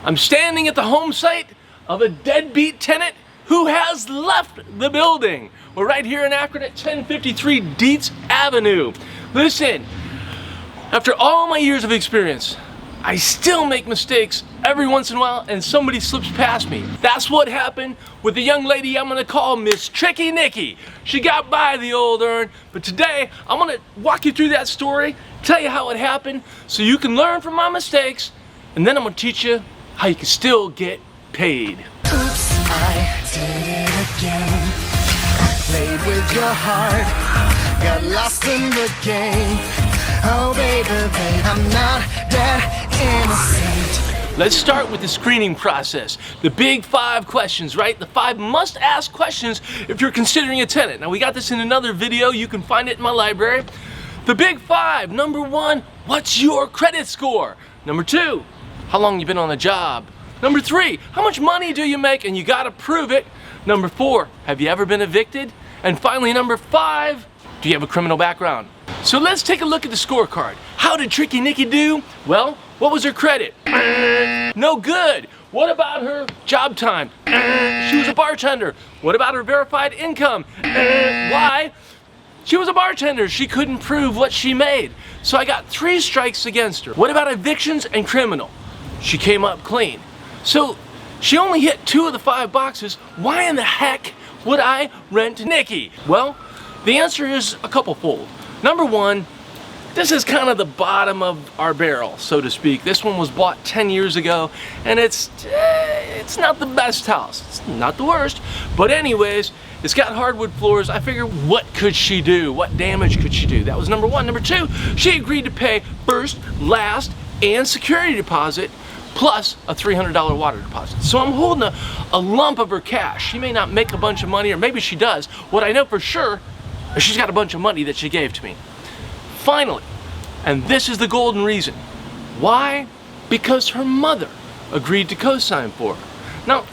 I'm standing at the home site of a deadbeat tenant who has left the building. We're right here in Akron at 1053 Dietz Avenue. Listen, after all my years of experience, I still make mistakes every once in a while and somebody slips past me. That's what happened with the young lady I'm gonna call Miss Tricky Nicky. She got by the old urn, but today I'm gonna walk you through that story, tell you how it happened, so you can learn from my mistakes, and then I'm gonna teach you how you can still get paid. Oops, I did it again. I played with your heart, got lost in the game. Oh baby, babe, I'm not that innocent. Let's start with the screening process. The big 5 questions, right? The 5 must-ask questions if you're considering a tenant. Now, we got this in another video. You can find it in my library. The big 5. Number 1, what's your credit score? Number 2, how long you been on the job? Number 3, how much money do you make? And you gotta prove it. Number 4, have you ever been evicted? And finally, number 5, do you have a criminal background? So let's take a look at the scorecard. How did Tricky Nicky do? Well, what was her credit? No good. What about her job time? She was a bartender. What about her verified income? Why? She was a bartender. She couldn't prove what she made. So I got 3 strikes against her. What about evictions and criminal? She came up clean. So she only hit 2 of the 5 boxes. Why in the heck would I rent Nicky? Well, the answer is a couple-fold. Number 1, this is kind of the bottom of our barrel, so to speak. This one was bought 10 years ago, and it's not the best house. It's not the worst, but anyways, it's got hardwood floors. I figure, what could she do? What damage could she do? That was number 1. Number 2, she agreed to pay first, last, and security deposit, plus a $300 water deposit. So I'm holding a lump of her cash. She may not make a bunch of money, or maybe she does. What I know for sure, she's got a bunch of money that she gave to me. Finally, and this is the golden reason. Why? Because her mother agreed to co-sign for her. Now,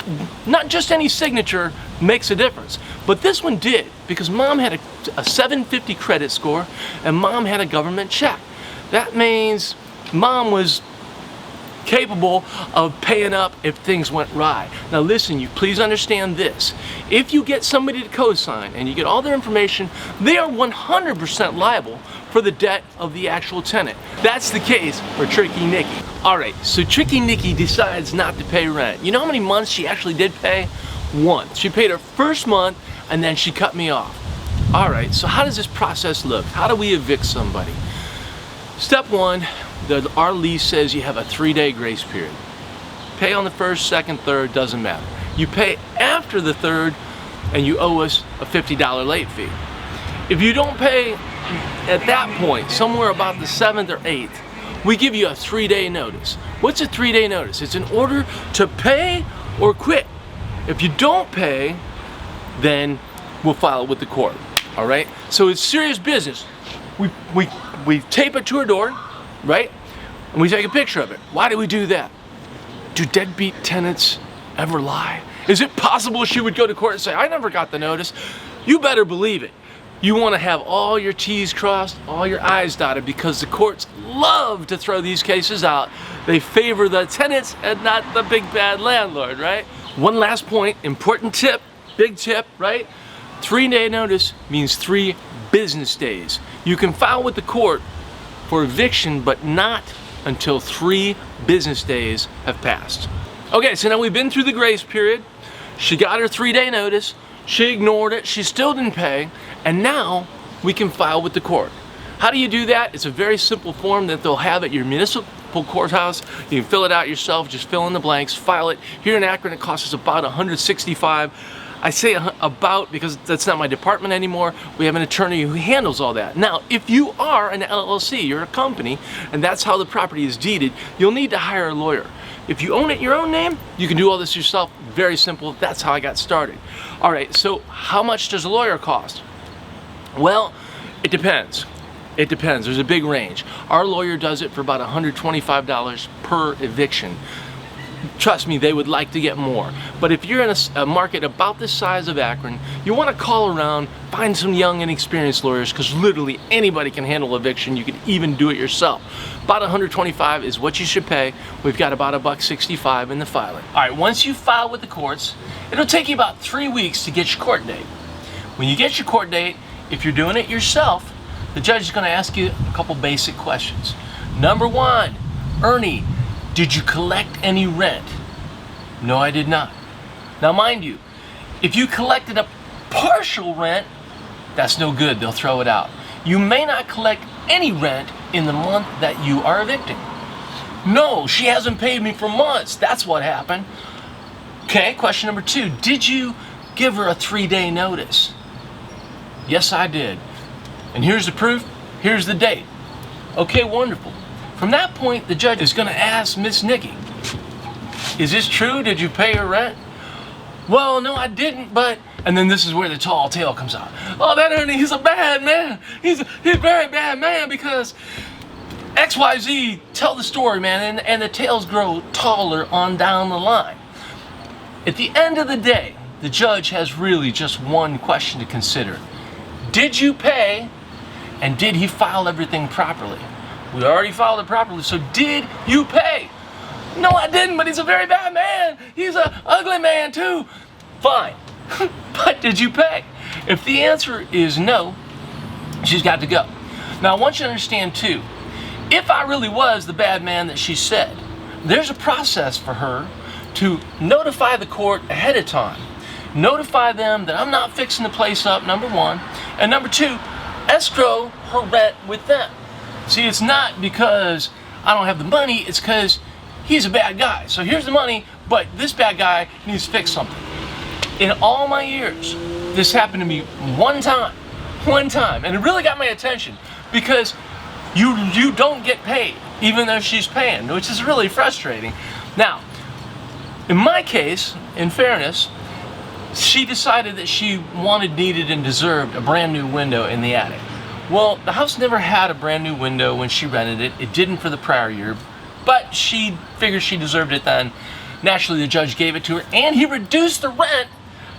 not just any signature makes a difference, but this one did, because mom had a 750 credit score and mom had a government check. That means mom was capable of paying up if things went right. Now listen, you please understand this. If you get somebody to co-sign and you get all their information, they are 100% liable for the debt of the actual tenant. That's the case for Tricky Nicky. Alright, so Tricky Nicky decides not to pay rent. You know how many months she actually did pay? 1. She paid her first month and then she cut me off. Alright, so how does this process look? How do we evict somebody? Step 1, our lease says you have a 3-day grace period. Pay on the 1st, 2nd, 3rd, doesn't matter. You pay after the 3rd and you owe us a $50 late fee. If you don't pay at that point, somewhere about the 7th or 8th, we give you a 3-day notice. What's a 3-day notice? It's an order to pay or quit. If you don't pay, then we'll file it with the court. All right? So it's serious business. We tape it to her door, right? And we take a picture of it. Why do we do that? Do deadbeat tenants ever lie? Is it possible she would go to court and say, I never got the notice? You better believe it. You want to have all your T's crossed, all your I's dotted, because the courts love to throw these cases out. They favor the tenants and not the big bad landlord, right? One last point, important tip, big tip, right? 3-day notice means 3 business days. You can file with the court for eviction, but not until 3 business days have passed. Okay, so now we've been through the grace period. She got her 3-day notice. She ignored it. She still didn't pay. And now we can file with the court. How do you do that? It's a very simple form that they'll have at your municipal courthouse. You can fill it out yourself. Just fill in the blanks, file it. Here in Akron, it costs us about $165. I say about because that's not my department anymore. We have an attorney who handles all that. Now, if you are an LLC, you're a company, and that's how the property is deeded, you'll need to hire a lawyer. If you own it in your own name, you can do all this yourself. Very simple. That's how I got started. All right, so how much does a lawyer cost? Well, it depends. It depends. There's a big range. Our lawyer does it for about $125 per eviction. trust me, they would like to get more. But if you're in a market about this size of Akron, you want to call around, find some young and experienced lawyers, because literally anybody can handle eviction. You can even do it yourself. About $125 is what you should pay. We've got about $165 in the filing. All right, once you file with the courts, it'll take you about 3 weeks to get your court date. When you get your court date, if you're doing it yourself, the judge is going to ask you a couple basic questions. Number one, Ernie, did you collect any rent? No, I did not. Now, mind you, if you collected a partial rent, that's no good. They'll throw it out. You may not collect any rent in the month that you are evicting. No, she hasn't paid me for months. That's what happened. Okay, question number two, did you give her a 3-day notice? Yes, I did. And here's the proof, here's the date. Okay, wonderful. From that point, the judge is going to ask Miss Nicky, is this true? Did you pay her rent? Well, no, I didn't, but... And then this is where the tall tale comes out. Oh, that Ernie, he's a bad man. He's a very bad man because XYZ, tell the story, man, and the tales grow taller on down the line. At the end of the day, the judge has really just one question to consider. Did you pay, and did he file everything properly? We already filed it properly, so did you pay? No, I didn't, but he's a very bad man. He's an ugly man too. Fine, but did you pay? If the answer is no, she's got to go. Now, I want you to understand too, if I really was the bad man that she said, there's a process for her to notify the court ahead of time. Notify them that I'm not fixing the place up, number one, and number two, escrow her rent with them. See, it's not because I don't have the money, it's because he's a bad guy. So here's the money, but this bad guy needs to fix something. In all my years, this happened to me one time, and it really got my attention because you don't get paid, even though she's paying, which is really frustrating. Now, in my case, in fairness, she decided that she wanted, needed, and deserved a brand new window in the attic. Well, the house never had a brand new window when she rented it. It didn't for the prior year, but she figured she deserved it then. Naturally, the judge gave it to her, and he reduced the rent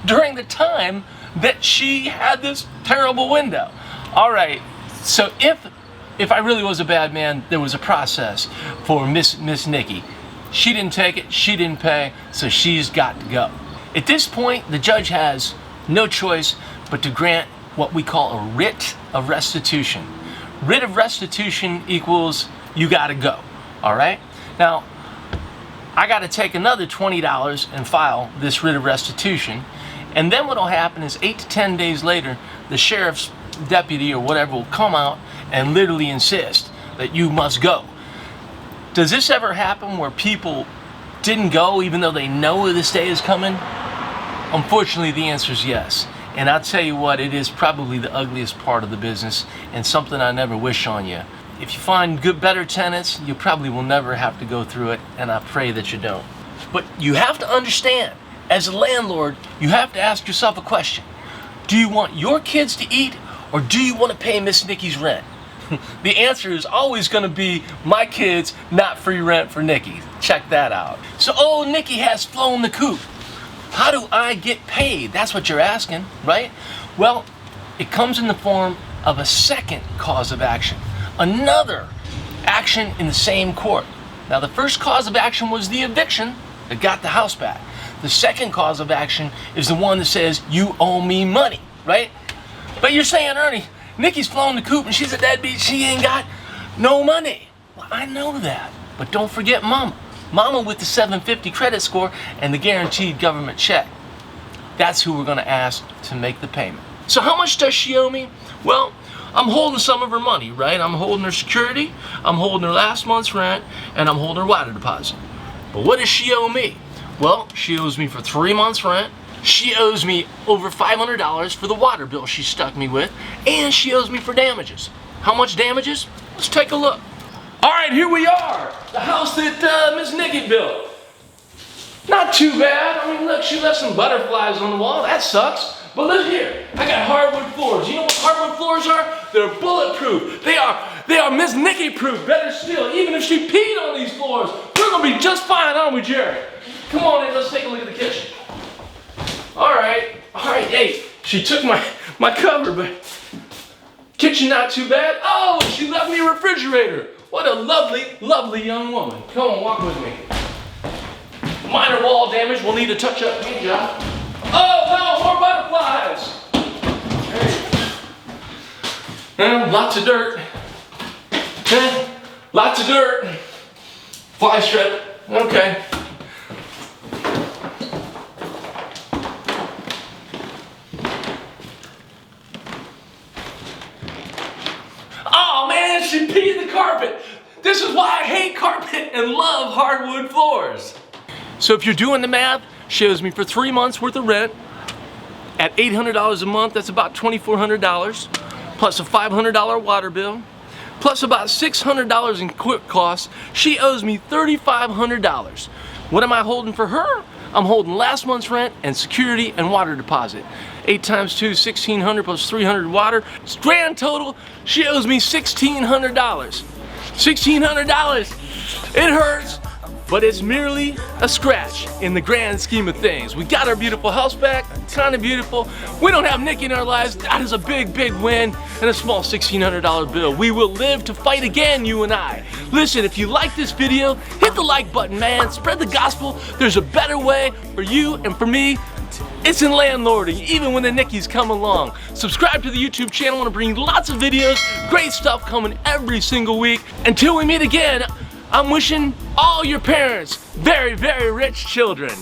during the time that she had this terrible window. All right, so if I really was a bad man, there was a process for Miss Nicky. She didn't take it, she didn't pay, so she's got to go. At this point, the judge has no choice but to grant what we call a writ of restitution. Writ of restitution equals you gotta go, all right? Now, I gotta take another $20 and file this writ of restitution, and then what'll happen is 8 to 10 days later, the sheriff's deputy or whatever will come out and literally insist that you must go. Does this ever happen where people didn't go even though they know this day is coming? Unfortunately, the answer is yes. And I'll tell you what, it is probably the ugliest part of the business and something I never wish on you. If you find better tenants, you probably will never have to go through it, and I pray that you don't. But you have to understand, as a landlord, you have to ask yourself a question. Do you want your kids to eat, or do you want to pay Miss Nicky's rent? The answer is always going to be my kids, not free rent for Nicky. Check that out. So old Nicky has flown the coop. How do I get paid? That's what you're asking, right? Well, it comes in the form of a second cause of action. Another action in the same court. Now, the first cause of action was the eviction that got the house back. The second cause of action is the one that says, you owe me money, right? But you're saying, Ernie, Nicky's flown the coop and she's a deadbeat, she ain't got no money. Well, I know that, but don't forget Mama. Mama with the 750 credit score and the guaranteed government check. That's who we're gonna ask to make the payment. So how much does she owe me? Well, I'm holding some of her money, right? I'm holding her security, I'm holding her last month's rent, and I'm holding her water deposit. But what does she owe me? Well, she owes me for 3 months' rent, she owes me over $500 for the water bill she stuck me with, and she owes me for damages. How much damages? Let's take a look. All right, here we are, the house that Miss Nicky built. Not too bad. I mean, look, she left some butterflies on the wall. That sucks. But look here, I got hardwood floors. You know what hardwood floors are? They're bulletproof. They are Miss Nicky proof. Better still, even if she peed on these floors, we're We're gonna be just fine, aren't we, Jerry? Come on in, let's take a look at the kitchen. All right, hey, she took my cover, but kitchen not too bad. Oh, she left me a refrigerator. What a lovely, lovely young woman. Come on, walk with me. Minor wall damage, we'll need a touch-up paint job. Oh no, more butterflies. Lots of dirt. Lots of dirt. Fly strip, okay. Oh man, she peed in the carpet. This is why I hate carpet and love hardwood floors. So if you're doing the math, shows me for 3 months worth of rent at $800 a month, that's about $2,400, plus a $500 water bill, plus about $600 in quick costs. She owes me $3,500. What am I holding for her? I'm holding last month's rent and security and water deposit. 8 times 2, 1,600 plus 300 water. Grand total, she owes me $1,600. $1,600. It hurts, but it's merely a scratch in the grand scheme of things. We got our beautiful house back, kind of beautiful. We don't have Nicky in our lives. That is a big, big win and a small $1,600 bill. We will live to fight again, you and I. Listen, if you like this video, hit the like button, man. Spread the gospel. There's a better way for you and for me. It's in landlording, even when the Nickies come along. Subscribe to the YouTube channel. I want to bring you lots of videos, great stuff coming every single week. Until we meet again, I'm wishing all your parents very, very rich children.